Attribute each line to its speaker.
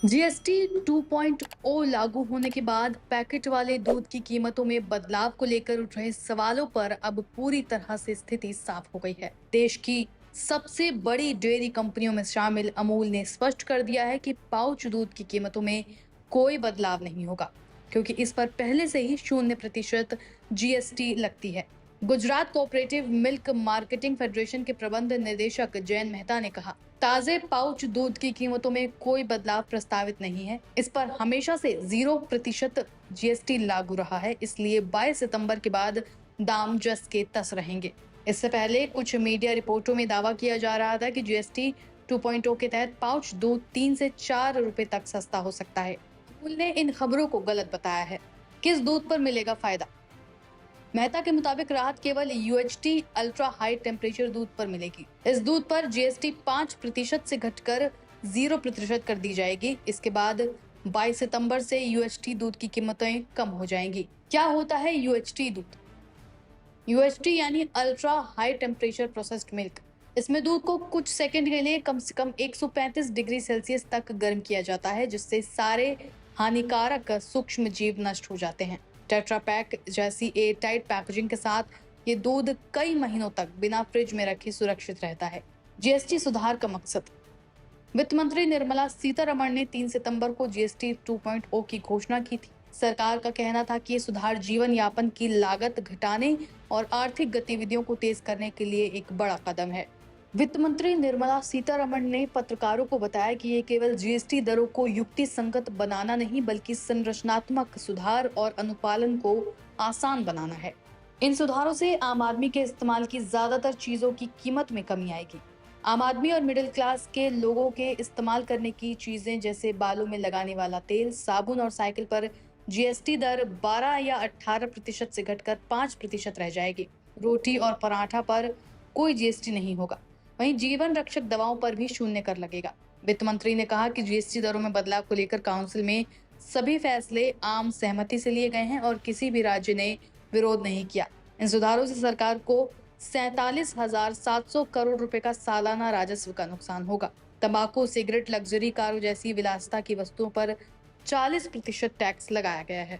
Speaker 1: GST 2.0 लागू होने के बाद पैकेट वाले दूध की कीमतों में बदलाव को लेकर उठ रहे सवालों पर अब पूरी तरह से स्थिति साफ हो गई है। देश की सबसे बड़ी डेयरी कंपनियों में शामिल अमूल ने स्पष्ट कर दिया है कि पाउच दूध की कीमतों में कोई बदलाव नहीं होगा, क्योंकि इस पर पहले से ही 0% जीएसटी लगती है। Gujarat cooperative milk marketing federation के प्रबंध निदेशक जयन मेहता ने कहा, ताजे पाउच दूध की कीमतों में कोई बदलाव प्रस्तावित नहीं है। इस पर हमेशा से 0% जीएसटी लागू रहा है, इसलिए 22 सितंबर के बाद दाम जस के तस रहेंगे। इससे पहले कुछ मीडिया रिपोर्टों में दावा किया जा रहा था कि जीएसटी 2.0 के तहत पाउच दूध 3 से 4 रुपए तक सस्ता हो सकता है। अमूल ने इन खबरों को गलत बताया है। किस दूध पर मिलेगा फायदा? मेहता के मुताबिक राहत केवल यूएचटी अल्ट्रा हाई टेम्परेचर दूध पर मिलेगी। इस दूध पर जीएसटी 5% से घटकर 0% कर दी जाएगी। इसके बाद 22 सितंबर से यूएचटी दूध की कीमतें कम हो जाएंगी। क्या होता है यूएचटी दूध? यूएचटी यानी ultra high temperature processed milk. इसमें दूध को कुछ सेकंड के लिए कम से कम 135 डिग्री सेल्सियस तक गर्म किया जाता है, जिससे सारे हानिकारक सूक्ष्म जीव नष्ट हो जाते हैं। टेट्रा पैक जैसी एयर टाइट पैकेजिंग के साथ ये दूध कई महीनों तक बिना फ्रिज में रखे सुरक्षित रहता है। जीएसटी सुधार का मकसद। वित्त मंत्री निर्मला सीतारमण ने 3 सितंबर को जीएसटी 2.0 की घोषणा की थी। सरकार का कहना था कि ये सुधार जीवन यापन की लागत घटाने और आर्थिक गतिविधियों को तेज करने के लिए एक बड़ा कदम है। वित्त मंत्री निर्मला सीतारमण ने पत्रकारों को बताया कि ये केवल जीएसटी दरों को युक्ति संगत बनाना नहीं, बल्कि संरचनात्मक सुधार और अनुपालन को आसान बनाना है। इन सुधारों से आम आदमी के इस्तेमाल की ज्यादातर चीजों की कीमत में कमी आएगी। आम आदमी और मिडिल क्लास के लोगों के इस्तेमाल करने की चीजें जैसे बालों में लगाने वाला तेल, साबुन और साइकिल पर जीएसटी दर 12 या 18% से घटकर 5% रह जाएगी। रोटी और पराठा पर कोई जीएसटी नहीं होगा। वहीं जीवन रक्षक दवाओं पर भी 0 कर लगेगा। वित्त मंत्री ने कहा कि जीएसटी दरों में बदलाव को लेकर काउंसिल में सभी फैसले आम सहमति से लिए गए हैं और किसी भी राज्य ने विरोध नहीं किया। इन सुधारों से सरकार को 47,700 करोड़ रुपए का सालाना राजस्व का नुकसान होगा। तंबाकू, सिगरेट, लग्जरी कारों जैसी विलासिता की वस्तुओं पर 40% टैक्स लगाया गया है।